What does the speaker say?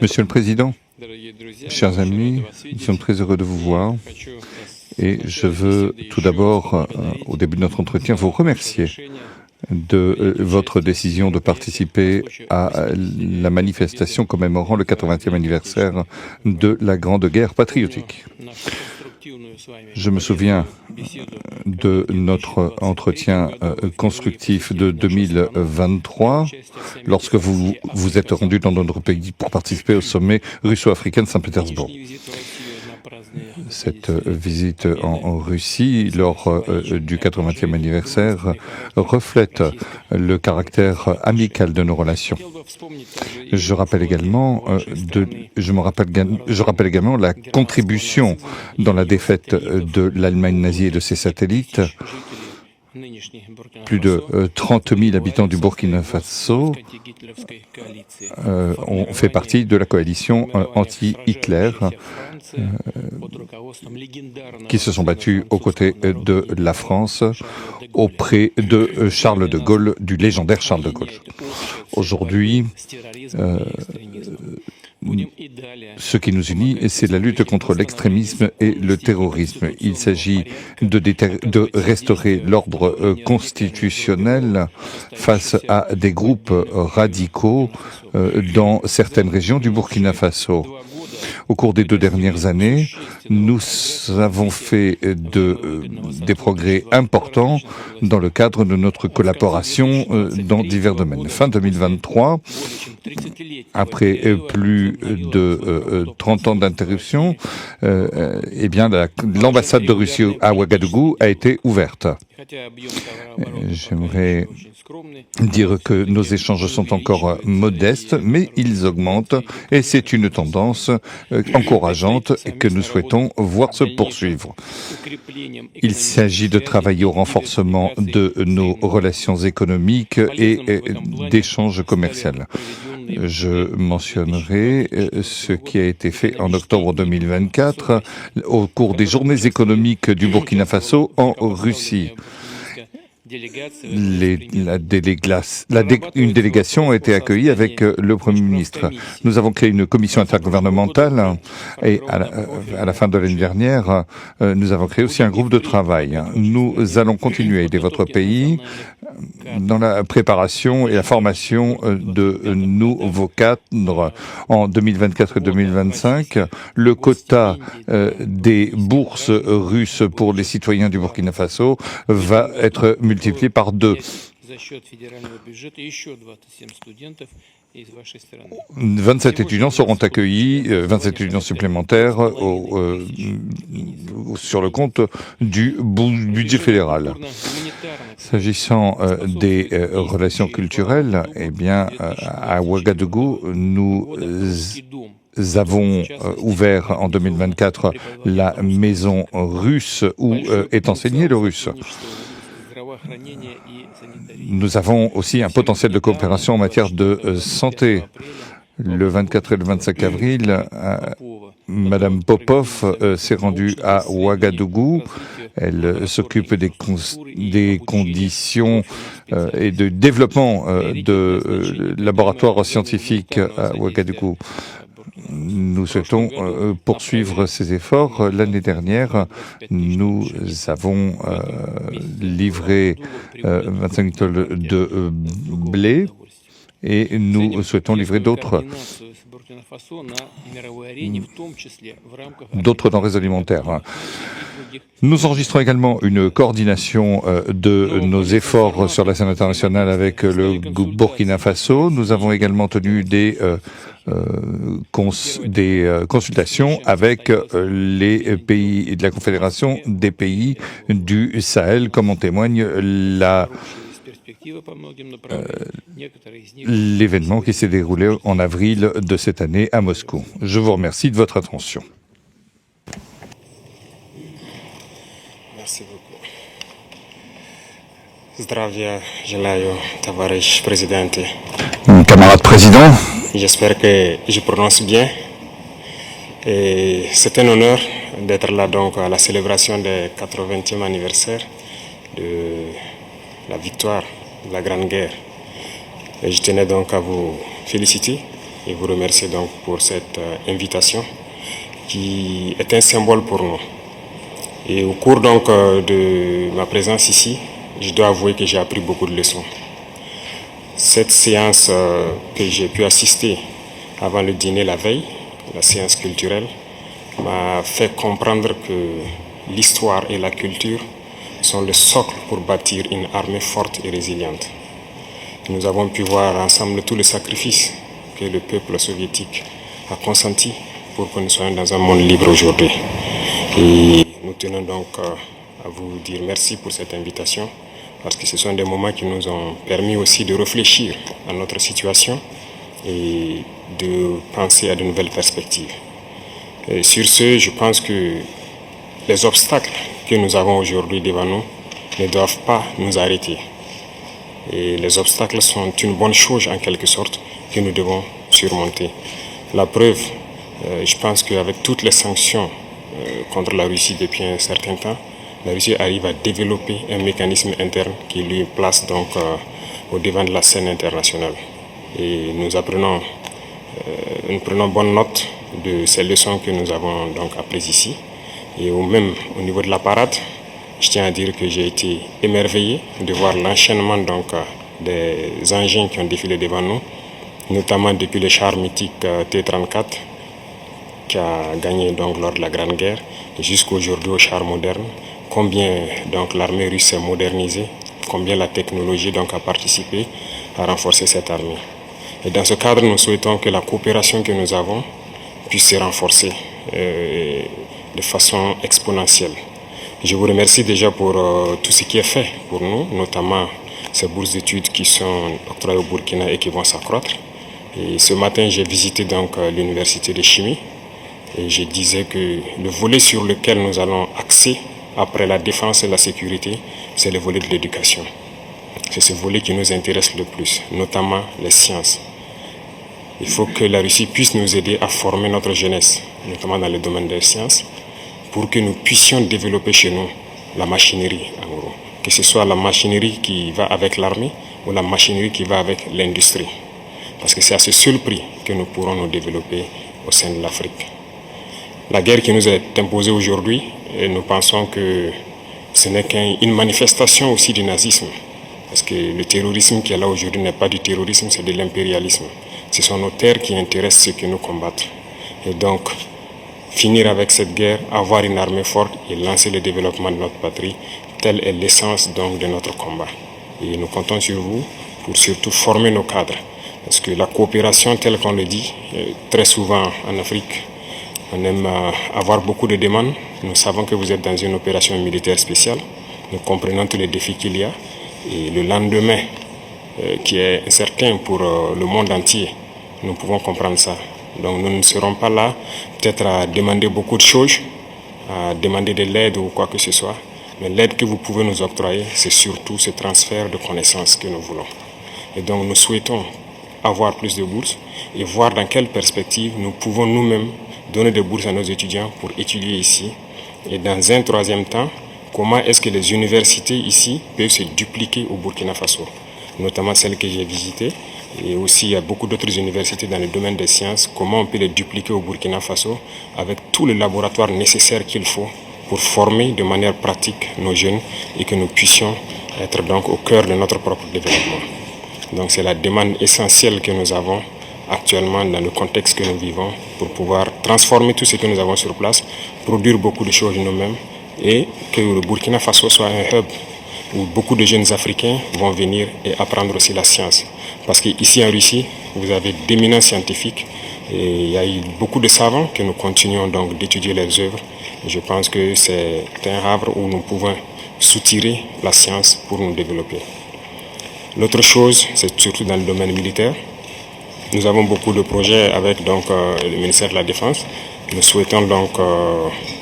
Monsieur le Président, chers amis, nous sommes très heureux de vous voir et je veux tout d'abord, au début de notre entretien, vous remercier de votre décision de participer à la manifestation commémorant le 80e anniversaire de la Grande Guerre patriotique. Je me souviens de notre entretien constructif de 2023, lorsque vous vous êtes rendu dans notre pays pour participer au sommet russo-africain de Saint-Pétersbourg. Cette visite en Russie, lors du 80e anniversaire, reflète le caractère amical de nos relations. Je rappelle également la contribution dans la défaite de l'Allemagne nazie et de ses satellites. Plus de 30 000 habitants du Burkina Faso ont fait partie de la coalition anti-Hitler qui se sont battus aux côtés de la France auprès de Charles de Gaulle, du légendaire Charles de Gaulle. Aujourd'hui, ce qui nous unit, c'est la lutte contre l'extrémisme et le terrorisme. Il s'agit de restaurer l'ordre constitutionnel face à des groupes radicaux dans certaines régions du Burkina Faso. Au cours des 2 dernières années, nous avons fait des progrès importants dans le cadre de notre collaboration dans divers domaines. Fin 2023, après plus de 30 ans d'interruption, l'ambassade de Russie à Ouagadougou a été ouverte. J'aimerais dire que nos échanges sont encore modestes, mais ils augmentent et c'est une tendance encourageante et que nous souhaitons voir se poursuivre. Il s'agit de travailler au renforcement de nos relations économiques et d'échanges commerciaux. Je mentionnerai ce qui a été fait en octobre 2024 au cours des journées économiques du Burkina Faso en Russie. Une délégation a été accueillie avec le Premier ministre. Nous avons créé une commission intergouvernementale et à la fin de l'année dernière, nous avons créé aussi un groupe de travail. Nous allons continuer à aider votre pays dans la préparation et la formation de nouveaux cadres en 2024 et 2025. Le quota des bourses russes pour les citoyens du Burkina Faso va être multiplié par 2. 27 étudiants seront accueillis, 27 étudiants supplémentaires sur le compte du budget fédéral. S'agissant des relations culturelles, à Ouagadougou, nous avons ouvert en 2024 la maison russe où est enseigné le russe. Nous avons aussi un potentiel de coopération en matière de santé. Le 24 et le 25 avril, Madame Popov s'est rendue à Ouagadougou. Elle s'occupe des conditions et de développement de laboratoires scientifiques à Ouagadougou. Nous souhaitons poursuivre ces efforts. L'année dernière, nous avons livré 25 tonnes de blé et nous souhaitons livrer d'autres denrées alimentaires. Nous enregistrons également une coordination de nos efforts sur la scène internationale avec le Burkina Faso. Nous avons également tenu des consultations avec les pays de la Confédération des pays du Sahel, comme en témoigne l'événement qui s'est déroulé en avril de cette année à Moscou. Je vous remercie de votre attention. Merci beaucoup. Zdravia Желаю, товарищ президент. Camarade président, J'espère que je prononce bien. Et c'est un honneur d'être là donc à la célébration du 80e anniversaire de la victoire de la Grande Guerre. Et je tenais donc à vous féliciter et vous remercier donc pour cette invitation qui est un symbole pour nous. Et au cours donc de ma présence ici, je dois avouer que j'ai appris beaucoup de leçons. Cette séance que j'ai pu assister avant le dîner la veille, la séance culturelle, m'a fait comprendre que l'histoire et la culture sont le socle pour bâtir une armée forte et résiliente. Nous avons pu voir ensemble tous les sacrifices que le peuple soviétique a consenti pour que nous soyons dans un monde libre aujourd'hui. Et nous tenons donc à vous dire merci pour cette invitation, parce que ce sont des moments qui nous ont permis aussi de réfléchir à notre situation et de penser à de nouvelles perspectives. Et sur ce, je pense que les obstacles que nous avons aujourd'hui devant nous ne doivent pas nous arrêter. Et les obstacles sont une bonne chose en quelque sorte que nous devons surmonter. La preuve, je pense qu'avec toutes les sanctions contre la Russie depuis un certain temps, la Russie arrive à développer un mécanisme interne qui lui place donc au devant de la scène internationale. Et nous prenons bonne note de ces leçons que nous avons donc apprises ici. Et même au niveau de la parade, je tiens à dire que j'ai été émerveillé de voir l'enchaînement donc des engins qui ont défilé devant nous, notamment depuis le char mythique T-34 qui a gagné donc lors de la Grande Guerre jusqu'aujourd'hui au char moderne. Combien donc l'armée russe s'est modernisée, combien la technologie donc a participé à renforcer cette armée. Et dans ce cadre, nous souhaitons que la coopération que nous avons puisse se renforcer de façon exponentielle. Je vous remercie déjà pour tout ce qui est fait pour nous, notamment ces bourses d'études qui sont octroyées au Burkina et qui vont s'accroître. Et ce matin, j'ai visité donc l'université de chimie et je disais que le volet sur lequel nous allons axer après la défense et la sécurité, c'est le volet de l'éducation. C'est ce volet qui nous intéresse le plus, notamment les sciences. Il faut que la Russie puisse nous aider à former notre jeunesse, notamment dans le domaine des sciences, pour que nous puissions développer chez nous la machinerie, en gros. Que ce soit la machinerie qui va avec l'armée ou la machinerie qui va avec l'industrie. Parce que c'est à ce seul prix que nous pourrons nous développer au sein de l'Afrique. La guerre qui nous est imposée aujourd'hui, nous pensons que ce n'est qu'une manifestation aussi du nazisme. Parce que le terrorisme qui est là aujourd'hui n'est pas du terrorisme, c'est de l'impérialisme. Ce sont nos terres qui intéressent ceux qui nous combattent. Et donc, finir avec cette guerre, avoir une armée forte et lancer le développement de notre patrie, telle est l'essence donc de notre combat. Et nous comptons sur vous pour surtout former nos cadres. Parce que la coopération, telle qu'on le dit, très souvent en Afrique, on aime avoir beaucoup de demandes. Nous savons que vous êtes dans une opération militaire spéciale. Nous comprenons tous les défis qu'il y a. Et le lendemain, qui est incertain pour le monde entier, nous pouvons comprendre ça. Donc nous ne serons pas là peut-être à demander beaucoup de choses, à demander de l'aide ou quoi que ce soit. Mais l'aide que vous pouvez nous octroyer, c'est surtout ce transfert de connaissances que nous voulons. Et donc nous souhaitons avoir plus de bourses et voir dans quelle perspective nous pouvons nous-mêmes donner des bourses à nos étudiants pour étudier ici. Et dans un troisième temps, comment est-ce que les universités ici peuvent se dupliquer au Burkina Faso, notamment celles que j'ai visitées. Et aussi, il y a beaucoup d'autres universités dans le domaine des sciences. Comment on peut les dupliquer au Burkina Faso avec tous les laboratoires nécessaires qu'il faut pour former de manière pratique nos jeunes et que nous puissions être donc au cœur de notre propre développement. Donc c'est la demande essentielle que nous avons actuellement dans le contexte que nous vivons pour pouvoir transformer tout ce que nous avons sur place, produire beaucoup de choses nous-mêmes et que le Burkina Faso soit un hub où beaucoup de jeunes Africains vont venir et apprendre aussi la science. Parce qu'ici en Russie, vous avez d'éminents scientifiques et il y a eu beaucoup de savants que nous continuons donc d'étudier leurs œuvres. Et je pense que c'est un havre où nous pouvons soutirer la science pour nous développer. L'autre chose, c'est surtout dans le domaine militaire. Nous avons beaucoup de projets avec donc, le ministère de la Défense. Nous souhaitons donc